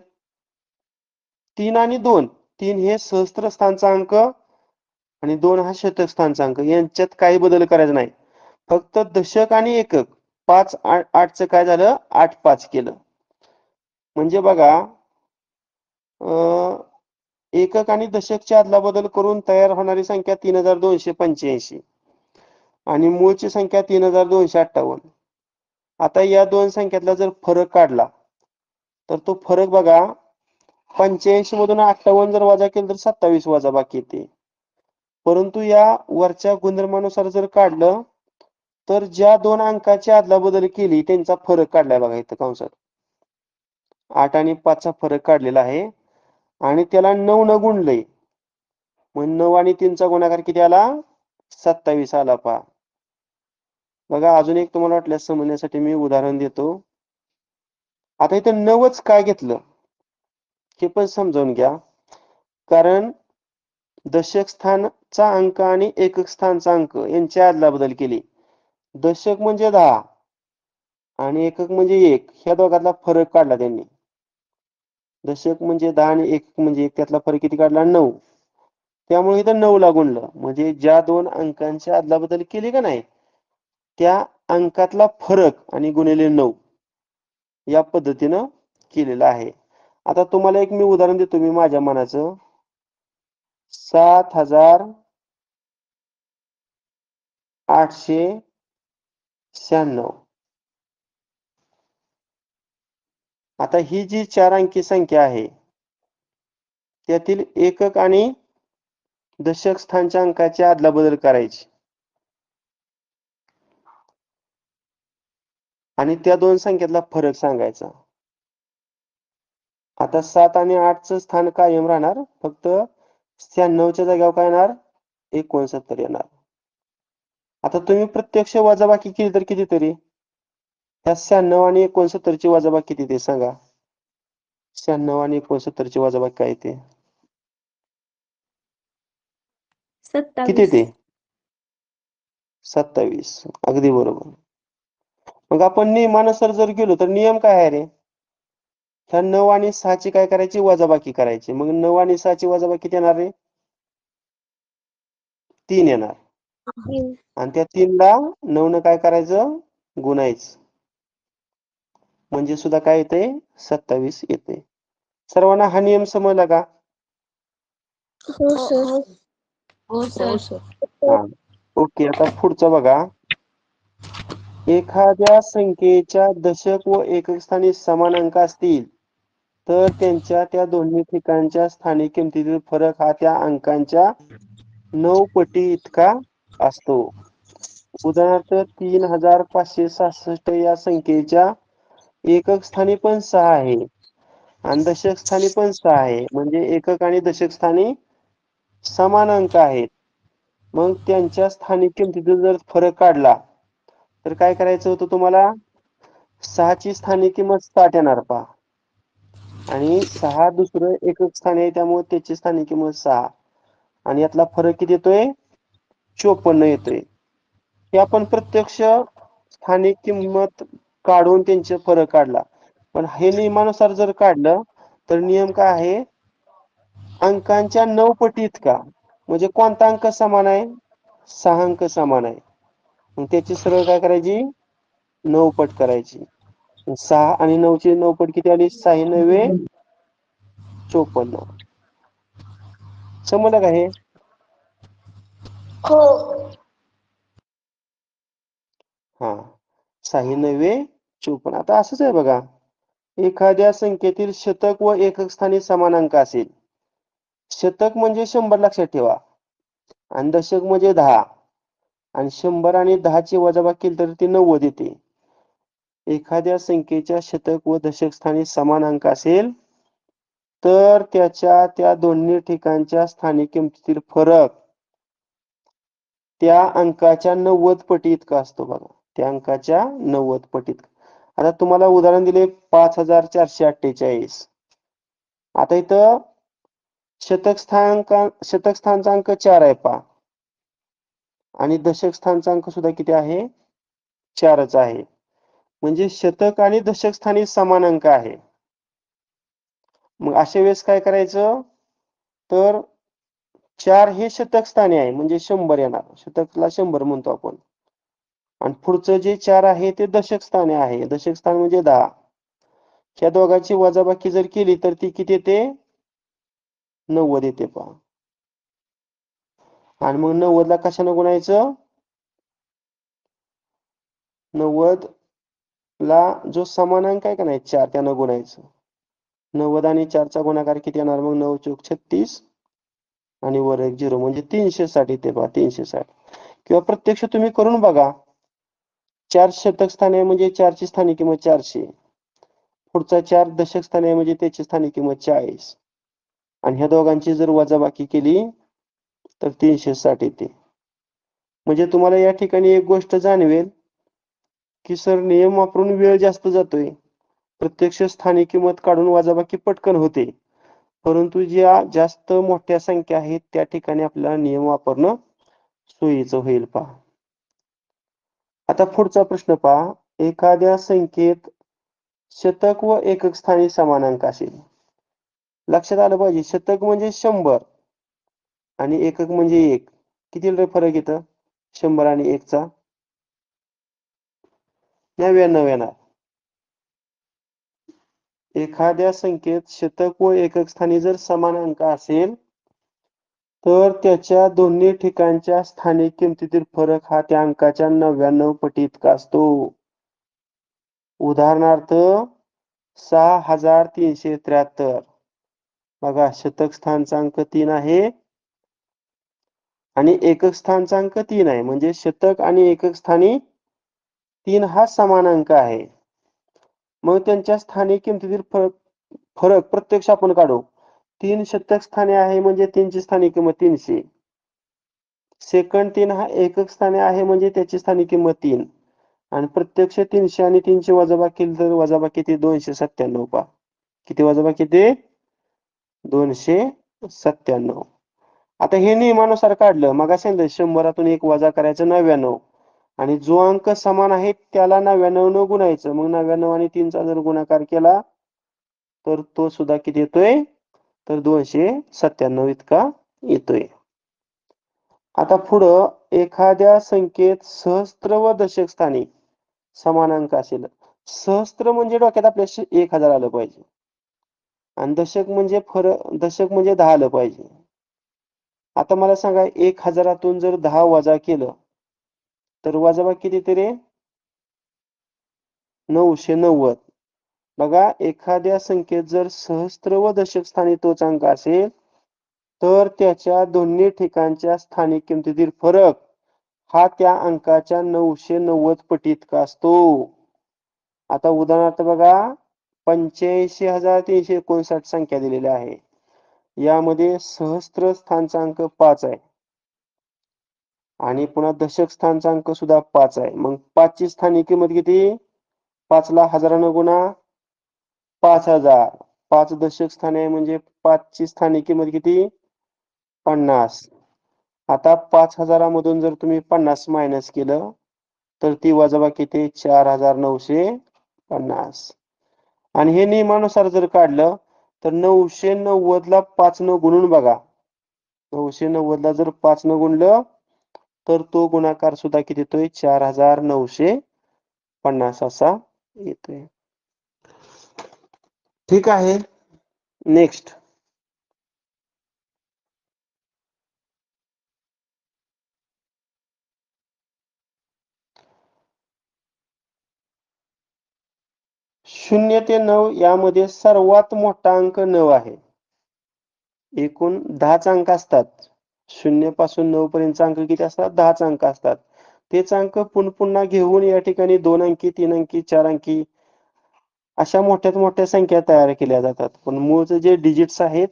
3 आणि 2. 3 हे सहस्त्र स्थानचा अंक आणि 2 हा शतक स्थानचा अंक. यांच्यात काही बदल करायचा नाही. फक्त दशक आणि एकक 5 8चं काय झालं? 8 5 केलं. म्हणजे बघा, एकक आणि दशकची अदलाबदल करून तयार होणारी संख्या 3285. आणि मूळची संख्या 3258. आता या दोन संख्यातला जर फरक काढला तर तो फरक बघा, 85 मधून 58 जर वजा केलं तर 27 वजा बाकी येते. परंतु या वरच्या गुणधर्मानुसार जर काढलं तर ज्या दोन अंकाची अदलाबदल केली त्यांचा फरक काढलाय बघा इथं कंसात. 8 आणि 5 चा फरक काढलेला आहे आणि त्याला 9 न गुणलंय. मग 9 आणि 3 चा गुणाकार किती आला? 27 आला पहा. बघा अजून एक तुम्हाला वाटल्यास समजण्यासाठी मी उदाहरण देतो. आता इथं 9च काय घेतलं हे पण समजावून घ्या. कारण दशक स्थानचा अंक आणि एकक स्थानचा अंक यांची अदलाबदल केली. दशक म्हणजे 10 आणि एकक म्हणजे 1, ह्या दोघातला फरक काढला त्यांनी. दशक म्हणजे 10 आणि एकक म्हणजे 1, त्यातला फरक किती काढला? 9. त्यामुळे इथं 9 ला गुणलं. म्हणजे ज्या दोन अंकांची अदलाबदल केली का नाही त्या अंकातला फरक आणि गुणिले 9 या पद्धतीनं केलेलं आहे. आता तुम्हाला एक मी उदाहरण देतो मी माझ्या मनाचं. 7896. आता ही जी 4 अंकी संख्या आहे त्यातील एकक आणि दशक स्थानच्या अंकाची अदलाबदल करायची आणि त्या दोन संख्यातला फरक सांगायचा. आता 7 आणि 8चं स्थान कायम राहणार, फक्त 96च्या जागेवर काय येणार? 69 येणार. आता तुम्ही प्रत्यक्ष वजाबाकी केली तर किती तरी? त्या 96 आणि 69ची वजाबाकी किती ते सांगा? 96 आणि 69ची वजाबाकी काय ते? किती ते? 27. अगदी बरोबर. मग आपण नियमानुसार जर गेलो तर नियम काय आहे रे? ह्या 9 आणि 6ची काय करायची? वजाबाकी करायची. मग 9 आणि 6ची वजाबाकी किती येणार रे? 3 येणार. आणि त्या 3 ला 9 न काय करायचं? गुणायचं. म्हणजे सुद्धा काय येते? 27 येते. सर्वांना हा नियम समजला का? हो सर. हा. ओके. आता पुढचं बघा. एखाद्या संख्येच्या दशक व एकक स्थानी समान अंक असतील तर त्यांच्या त्या दोन्ही ठिकाणच्या स्थानिक किमतीतील फरक हा त्या अंकांच्या 9 पटी इतका असतो. उदाहरणार्थ 3566 या संख्येच्या एकक स्थानी पण 6 आहे आणि दशक स्थानी पण 6 आहे. म्हणजे एकक आणि दशक स्थानी समान अंक आहेत. मग त्यांच्या स्थानिक किमतीतील जर फरक काढला तर काय करायचं होतं तुम्हाला? 6ची स्थानिक किंमत 60 येणार पहा. आणि 6 दुसरं एकक स्थानी आहे त्यामुळे त्याची स्थानिक किंमत 6 आणि यातला फरक किती येतोय? 54 येतोय. हे आपण प्रत्यक्ष स्थानिक किंमत काढून त्यांचे फरक काढला. पण हे नियमानुसार जर काढलं तर नियम काय आहे? अंकांच्या 9 पटी इतका. म्हणजे कोणता अंक समान आहे? 6 अंक समान आहे. मग त्याची सरळ काय करायची? 9 पट करायची. 6 आणि 9ची 9 पट किती आली? 6 9 54. समजलं का हे? हो. हा. 6 9 54. आता असंच आहे बघा. एखाद्या संख्येतील शतक व एकक स्थानी समान अंक असेल. शतक म्हणजे 100 लक्षात ठेवा आणि दशक म्हणजे 10 आणि 100 आणि 10ची वजाबाकी केली तर ती 90 येते. एखाद्या संख्येच्या शतक व दशक स्थानी समान अंक असेल तर त्याच्या त्या दोन्ही ठिकाणच्या स्थानिक किमतीतील फरक त्या अंकाच्या 90 पटी इतका असतो बघा. त्या अंकाच्या 90 पटीत. आता तुम्हाला उदाहरण दिले 5448. आता इथं शतक स्थानचा अंक 4 आहे पहा आणि दशक स्थानचा अंक सुद्धा किती आहे? 4च आहे. म्हणजे शतक आणि दशक स्थानी समान अंक आहे. मग अशा वेळेस काय करायचं? तर 4 हे शतक स्थानी आहे म्हणजे 100 येणार. शतकला 100 म्हणतो आपण. आणि पुढचं जे 4 आहे ते दशक स्थानी आहे. दशक स्थान म्हणजे 10. ह्या दोघांची वजाबाकी जर केली तर ती किती येते? 90 येते पहा. आणि मग 90 ला कशाने गुणायचं? 90 ला जो समानांक आहे का नाही 4 त्यानं गुणायचं. 90 आणि 4चा गुणाकार किती येणार मग 9 चोक 36 आणि वर एक 0 म्हणजे 360 इथे पहा 360. किंवा प्रत्यक्ष तुम्ही करून बघा. 4 शतक स्थानी आहे म्हणजे 4 ची स्थानिक किंमत 400. पुढचा 4 दशक स्थानी आहे म्हणजे त्याची स्थानिक किंमत 40. आणि ह्या दोघांची जर वजाबाकी केली तर 360 येते. म्हणजे तुम्हाला या ठिकाणी एक गोष्ट जाणवेल की सर नियम वापरून वेळ जास्त जातोय. प्रत्यक्ष स्थानिक किंमत काढून वजाबाकी पटकन होते. परंतु ज्या जास्त मोठ्या संख्या आहेत त्या ठिकाणी आपल्याला नियम वापरणं सोयीचं होईल पहा. आता पुढचा प्रश्न पहा. एखाद्या संख्येत शतक व एकक स्थानी समानांक असेल. लक्षात आलं पाहिजे शतक म्हणजे 100 आणि एकक म्हणजे 1. किती फरक येतं 100 आणि 1 चा 99 येणार. एखाद्या संख्येत शतक व एकक स्थानी जर समान अंक असेल तर त्याच्या दोन्ही ठिकाणच्या स्थानिक किमतीतील फरक हा त्या अंकाच्या 99 पटी इतका असतो. उदाहरणार्थ 6373. बघा शतक स्थानचा अंक 3 आहे आणि एकक स्थानचा अंक 3 आहे. म्हणजे शतक आणि एकक स्थानी 3 हा समान अंक आहे. मग त्यांच्या स्थानिक किमतीतील फरक प्रत्यक्ष आपण काढू. 3 शतक स्थानी आहे म्हणजे 3 ची स्थानिक किंमत 300. सेकंड 3 हा एकक स्थानी आहे म्हणजे त्याची स्थानिक किंमत 3. आणि प्रत्यक्ष 300 आणि 300 वजाबाकी केली तर वजाबाकी ते 297 पहा. किती वजाबाकी ते 297. आता हे नियमानुसार काढलं मग असेल 100तून 1 वजा करायचं 99 आणि जो अंक समान आहे त्याला 99 न गुणायचं. मग 99 आणि 3 चा जर गुणाकार केला तर तो सुद्धा किती येतोय तर 297 इतका येतोय. आता पुढं एखाद्या संख्येत सहस्त्र व दशक स्थानी समान अंक असेल. सहस्त्र म्हणजे डोक्यात आपल्या 1000 आलं पाहिजे आणि दशक म्हणजे 10 आलं पाहिजे. आता मला सांगा 1000तून जर 10 वजा केलं तर वजाबाकी किती रे 990. बघा एखाद्या संख्येत जर सहस्त्र व दशक स्थानी तोच अंक असेल तर त्याच्या दोन्ही ठिकाणच्या स्थानिक किमतीतील फरक हा त्या अंकाच्या 990 पटी इतका असतो. आता उदाहरणार्थ बघा 85,359 संख्या दिलेल्या आहे. यामध्ये सहस्त्र स्थानचा अंक 5 आहे आणि पुन्हा दशक स्थानचा अंक सुद्धा 5 आहे. मग 5 ची स्थानिक किंमत किती 5 ला हजारानं गुणा 5000. 5 दशक स्थानी आहे म्हणजे 5 ची स्थानिक किंमत किती 50. आता 5000 मधून जर तुम्ही 50 मायनस केलं तर ती वजाबाकी किती 4950. आणि हे नियमानुसार जर काढलं तर 990 ला 5 न गुणून बघा. 990 ला जर 5 न गुणलं तर तो गुणाकार सुद्धा किती येतोय 4950 असा येतोय. ठीक आहे. नेक्स्ट. शून्य ते 9 यामध्ये सर्वात मोठा अंक 9 आहे. एकूण 10 अंक असतात. 0 पासून 9 पर्यंत अंक किती असतात 10 अंक असतात. तेच अंक पुन्हा घेऊन या ठिकाणी 2 अंकी 3 अंकी 4 अंकी अशा मोठ्यात मोठ्या संख्या तयार केल्या जातात. पण मूळचे जे डिजिट्स आहेत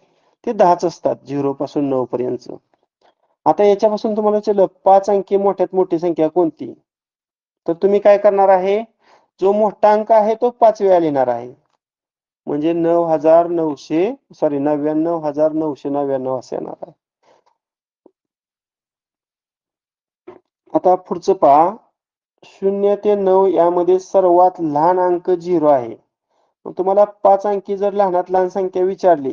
ते 10च असतात 0 पासून 9 पर्यंत. आता याच्यापासून तुम्हाला विचारलं 5 अंकी मोठ्यात मोठी संख्या कोणती तर तुम्ही काय करणार आहे जो मोठा अंक आहे तो 5 वेळा लिहिणार आहे. म्हणजे 99,999 असे येणार आहे. आता पुढचं पहा 0 ते 9 यामध्ये सर्वात लहान अंक 0 आहे. मग तुम्हाला 5 अंकी जर लहानात लहान संख्या विचारली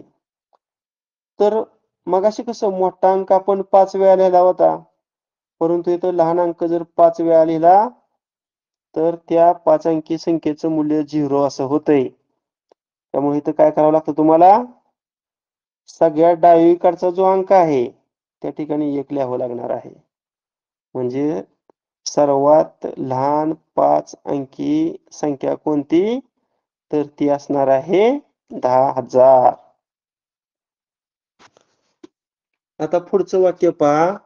तर मगाशी कसं मोठा अंक आपण 5 वेळा लिहिला होता परंतु इथं लहान अंक जर 5 वेळा लिहिला तर त्या 5 अंकी संख्येचं मूल्य 0 असं होतंय. त्यामुळे इथं काय करावं लागतं तुम्हाला सगळ्यात डावीकडचा जो अंक आहे त्या ठिकाणी 1 लिहावं लागणार आहे. म्हणजे सर्वात लहान 5 अंकी संख्या कोणती? तर ती असणार आहे 10,000. आता पुढचं वाक्य पहा.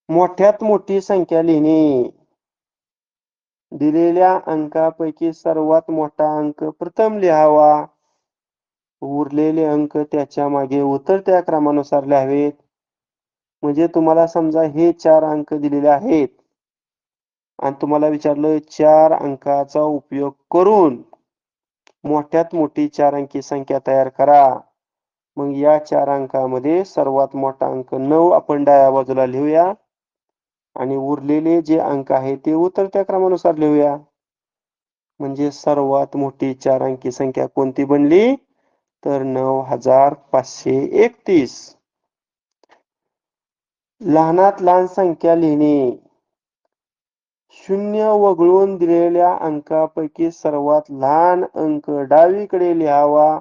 मोठ्यात मोठी संख्या लिहिणे. दिलेल्या अंकापैकी सर्वात मोठा अंक प्रथम लिहावा. उरलेले अंक त्याच्या मागे उतरत्या क्रमानुसार लिहावेत. म्हणजे तुम्हाला समजा हे 4 अंक दिलेले आहेत आणि तुम्हाला विचारलं 4 अंकाचा उपयोग करून मोठ्यात मोठी 4 अंकी संख्या तयार करा. मग या 4 अंकामध्ये सर्वात मोठा अंक 9 आपण डाव्या बाजूला लिहूया आणि उरलेले जे अंक आहेत ते उतरत्या क्रमानुसार लिहूया. म्हणजे सर्वात मोठी 4 अंकी संख्या कोणती बनली? तर 9,531. लहानात लहान संख्या लिहिणे. 0 वगळून दिलेल्या अंकापैकी सर्वात लहान अंक डावीकडे लिहावा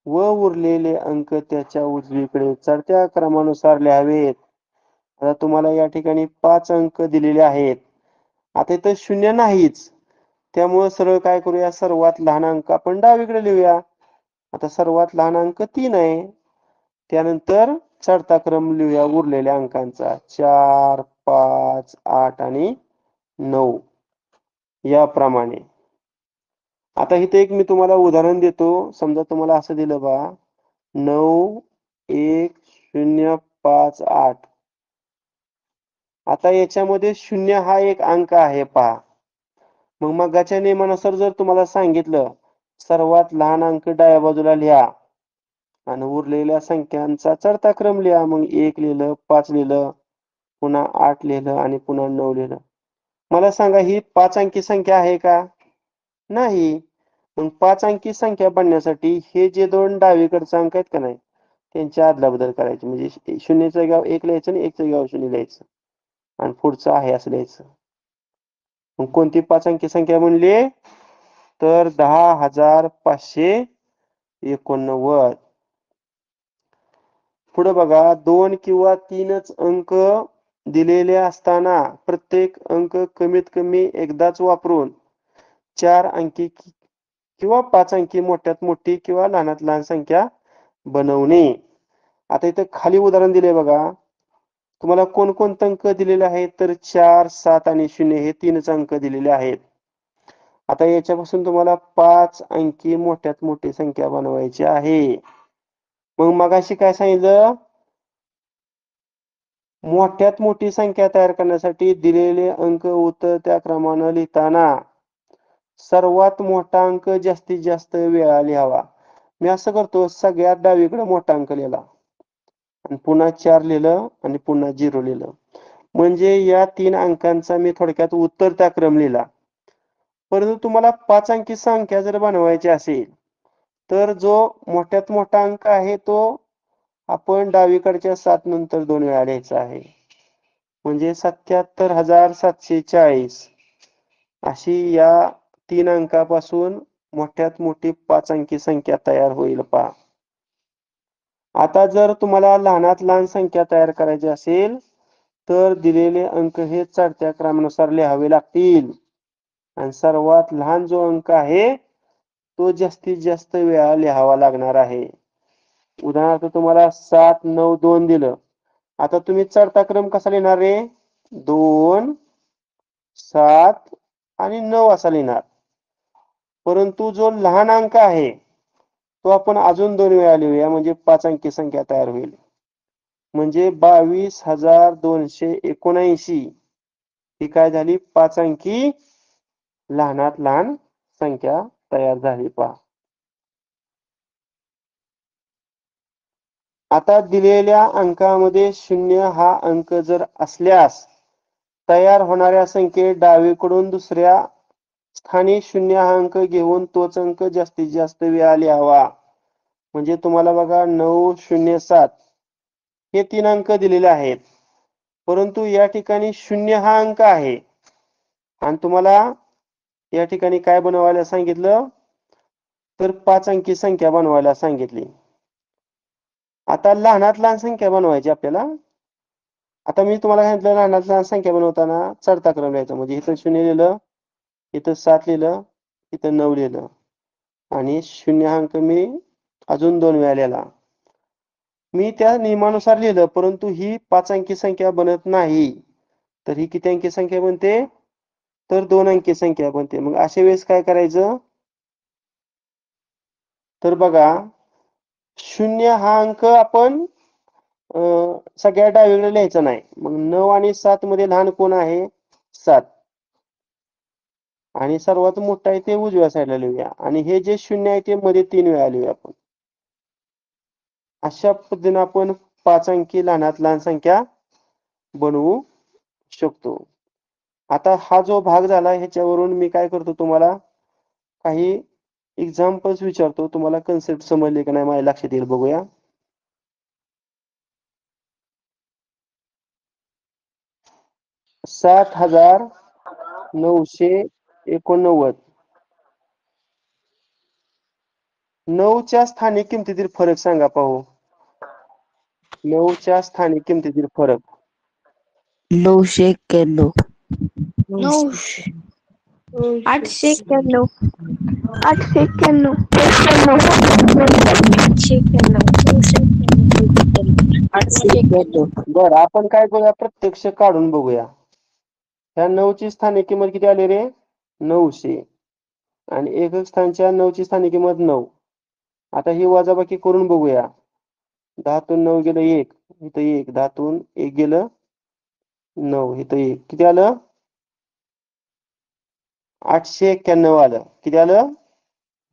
व उरलेले अंक त्याच्या उजवीकडे चढत्या क्रमानुसार लिहावेत. आता तुम्हाला या ठिकाणी 5 अंक दिलेले आहेत. आता इथं 0 नाहीच, त्यामुळे सरळ काय करूया, सर्वात लहान अंक आपण डावीकडे लिहूया. आता सर्वात लहान अंक 3 आहे. त्यानंतर चढता क्रम लिहूया उरलेल्या अंकांचा 4, 5, 8 आणि 9 याप्रमाणे. आता इथे एक मी तुम्हाला उदाहरण देतो. समजा तुम्हाला असं दिलं बा 9, 1, 0, 5, 8. आता याच्यामध्ये 0 हा एक अंक आहे पहा. मग मगाच्या नियमानुसार जर तुम्हाला सांगितलं सर्वात लहान अंक डाव्या बाजूला लिहा आणि उरलेल्या संख्यांचा चढता क्रम लिहा. मग 1 लिहिलं, 5 लिहिलं, पुन्हा 8 लिहिलं आणि पुन्हा 9 लिहिलं. मला सांगा ही 5 अंकी संख्या आहे का? नाही. मग 5 अंकी संख्या बनण्यासाठी हे जे दोन डावीकडचे अंक आहेत का नाही त्यांची अदलाबदल करायची. म्हणजे 0च्या जागेवर 1 लिहायचं आणि 1च्या जागेवर 0 लिहायचं आणि पुढचं आहे असं लिहायचं. मग कोणती 5 अंकी संख्या बनली? तर 10,589. पुढे बघा 2 किंवा 3च अंक दिलेले असताना प्रत्येक अंक कमीत कमी एकदाच वापरून 4 अंकी किंवा 5 अंकी मोठ्यात मोठी किंवा लहानात लहान संख्या बनवणे. आता इथं खाली उदाहरण दिले बघा. तुम्हाला कोणकोणते अंक दिलेले आहेत? तर 4, 7 आणि 0 हे 3च अंक दिलेले आहेत. आता याच्यापासून तुम्हाला 5 अंकी मोठ्यात मोठी संख्या बनवायची आहे. मग मगाशी काय सांगितलं? मोठ्यात मोठी संख्या तयार करण्यासाठी दिलेले अंक उतरत्या क्रमाने लिहिताना सर्वात मोठा अंक जास्तीत जास्त वेळा लिहावा. मी असं करतो, सगळ्यात डावीकडे मोठा अंक लिहिला आणि पुन्हा 4 लिहिलं आणि पुन्हा 0 लिहिलं. म्हणजे या 3 अंकांचा मी थोडक्यात उतरता क्रम लिहिला. परंतु तुम्हाला 5 अंकी संख्या जर बनवायची असेल तर जो मोठ्यात मोठा अंक आहे तो आपण डावीकडच्या 7 नंतर 2 वेळा लिहायचा आहे. म्हणजे 77,740 अशी या 3 अंकापासून मोठ्यात मोठी 5 अंकी संख्या तयार होईल पहा. आता जर तुम्हाला लहानात लहान संख्या तयार करायची असेल तर दिलेले अंक हे चढत्या क्रमानुसार लिहावे लागतील आणि सर्वात लहान जो अंक आहे तो जास्तीत जास्त वेळा लिहावा लागणार आहे. उदाहरणार्थ तुम्हाला 7, 9, 2 दिलं. आता तुम्ही चढता क्रम कसा लिहिणार रे? 2, 7 आणि 9 असा लिहिणार. परंतु जो लहान अंक आहे तो आपण अजून 2 वेळा लिहूया म्हणजे 5 अंकी संख्या तयार होईल. म्हणजे 22,279 ही काय झाली? 5 अंकी लहानात लहान संख्या तयार झाली पहा. आता दिलेल्या अंकामध्ये 0 हा अंक जर असल्यास तयार होणाऱ्या संख्येत डावीकडून दुसऱ्या स्थानी 0 हा अंक घेऊन तोच अंक जास्तीत जास्त वेळा लिहावा. म्हणजे तुम्हाला बघा 907 हे 3 अंक दिलेले आहेत. परंतु या ठिकाणी 0 हा अंक आहे आणि तुम्हाला या ठिकाणी काय बनवायला सांगितलं? तर 5 अंकी संख्या बनवायला सांगितली. आता लहानात लहान संख्या बनवायची आपल्याला. आता मी तुम्हाला सांगितलं लहानात लहान संख्या बनवताना चढता क्रम लिहायचा. म्हणजे इथं 0 लिहिलं, इथं 7 लिहिलं, इथं 9 लिहिलं आणि 0 हा अंक मी अजून 2 वेळा लिहिला. मी त्या नियमानुसार लिहिलं, परंतु ही 5 अंकी संख्या बनत नाही. तर ही किती अंकी संख्या बनते? तर 2 अंकी संख्या बनते. मग अशा वेळेस काय करायचं? तर बघा 0 हा अंक आपण सगळ्या डावीकडे लिहायचा नाही. मग 9 आणि 7 मध्ये लहान कोण आहे? 7. आणि सर्वात मोठा आहे ते उजव्या साईडला लिहूया. आणि हे जे 0 आहे ते मध्ये 3 वेळा लिहूया आपण. अशा पद्धतीने आपण 5 अंकी लहानात लहान संख्या बनवू शकतो. आता हा जो भाग झाला ह्याच्यावरून मी काय करतो तुम्हाला काही एक्झाम्पल्स विचारतो. तुम्हाला कन्सेप्ट समजले का नाही माझ्या लक्षात येईल बघूया. $7,989. 9च्या स्थानिक किमतीतील फरक सांगा पाहू. 9च्या स्थानिक किमतीतील फरक. 991. 891. 891. 891. बरं आपण काय करूया प्रत्यक्ष काढून बघूया. ह्या 9ची स्थानिक किंमत किती आली रे? 900. आणि एकक स्थानच्या 9ची स्थानिक किंमत 9. आता ही वजाबाकी करून बघूया. 10 तून 9 गेलं 1, इथं 1. 10 तून 1 गेलं 9, इथं 1. किती आलं? 891 आलं. किती आलं?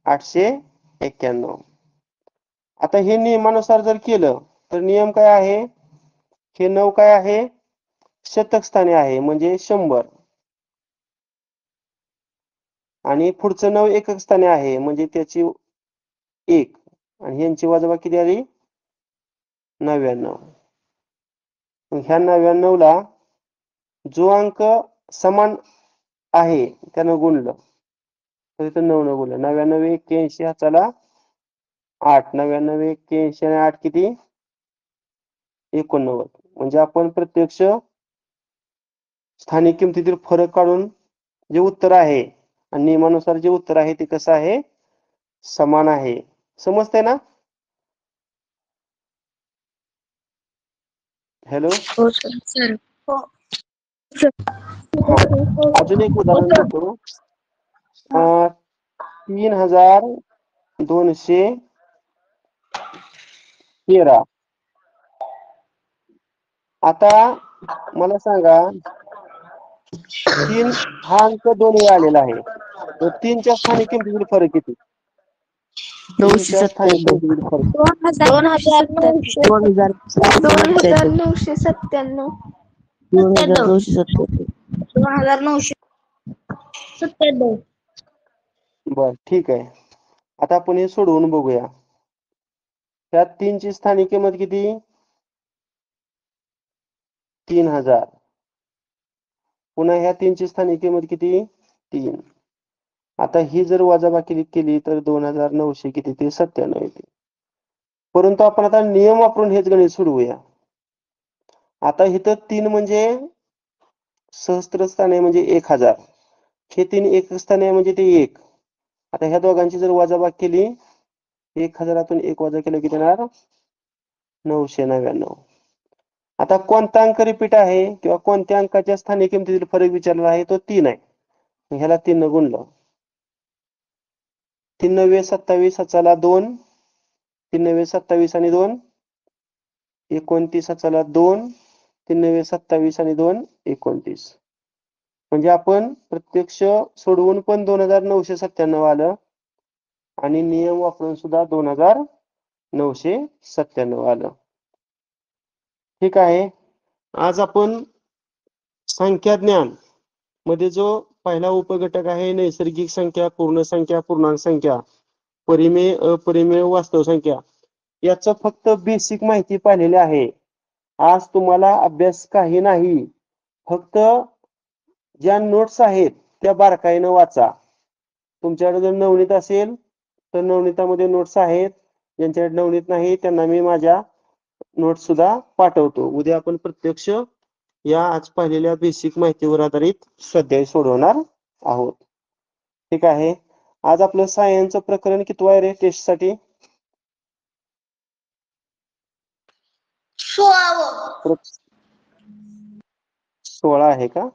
891. आता हे नियमानुसार जर केलं तर नियम काय आहे? हे 9 काय आहे? शतक स्थानी आहे म्हणजे 100. आणि पुढचं 9 एकक स्थानी आहे म्हणजे त्याची 1. आणि ह्यांची वजाबाकी किती आली? 99. मग ह्या 99 ला जो अंक समान आहे त्यानं गुणलं तर इथं 9 न गुणलं. 99 81 चला 8. 99 81 आणि 8 किती? 89. म्हणजे आपण प्रत्यक्ष स्थानिक किमतीतील फरक काढून जे उत्तर आहे आणि नियमानुसार जे उत्तर आहे ते कसं आहे? समान आहे. समजतंय ना? हॅलो. हो सर. हो. अजून एक उदाहरण देतो. 3213. आता मला सांगा 3 हा अंक 2 वेळा आलेला आहे. तर 3च्या स्थानिक किमतीतील फरक किती? 3च्या स्थानिक 997. किमतीतील फरक 2997. 2997. 2997. बर ठीक आहे. आता आपण हे सोडवून बघूया. त्यात 3ची स्थानिक किंमत किती? 3000. पुन्हा ह्या 3ची स्थानिक किंमत किती? 3. आता ही जर वजाबाकी केली तर 2900 किती ते 97 येते. परंतु आपण आता नियम वापरून हेच गणित सोडवूया. आता इथं 3 म्हणजे सहस्त्रस्थानी आहे म्हणजे 1000. हे 3 एकक स्थानी आहे म्हणजे ते 1. आता ह्या दोघांची जर वजाबाकी केली 1000तून 1 वजा केलं किती येणार? 999. आता कोणता अंक रिपीट आहे किंवा कोणत्या अंकाच्या स्थानिक किमतीतील फरक विचारला आहे तो 3 आहे. ह्याला 3 न गुणलं. 3 9 27 चला 2. 3 9 27 आणि 2 29 चला 2. 3 9 27 आणि 2 29. म्हणजे आपण प्रत्यक्ष सोडवून पण 2997 आलं आणि नियम वापरून सुद्धा 2997 आलं. ठीक आहे. आज आपण संख्याज्ञान मध्ये जो पहिला उपघटक आहे नैसर्गिक संख्या, पूर्ण संख्या, पूर्णांक संख्या, परिमेय, अपरिमेय, वास्तव संख्या याचं फक्त बेसिक माहिती पाहिलेली आहे. आज तुम्हाला अभ्यास काही नाही. फक्त ज्या नोट्स आहेत त्या बारकाईनं वाचा. तुमच्याकडे जर नवनीत असेल तर नवनीतामध्ये नोट्स आहेत. ज्यांच्याकडे नवनीत नाही त्यांना मी माझ्या नोट्स सुद्धा पाठवतो. उद्या आपण प्रत्यक्ष या आज पाहिलेल्या बेसिक माहितीवर आधारित स्वाध्याय सोडवणार आहोत. ठीक आहे. आज आपलं सायन्सचं प्रकरण कितवं आहे रे टेस्ट साठी? 16 आहे का?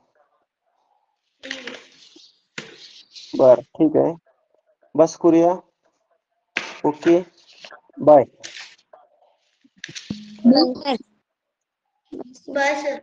बर ठीक आहे. बस करूया. Okay bye. Bye sir.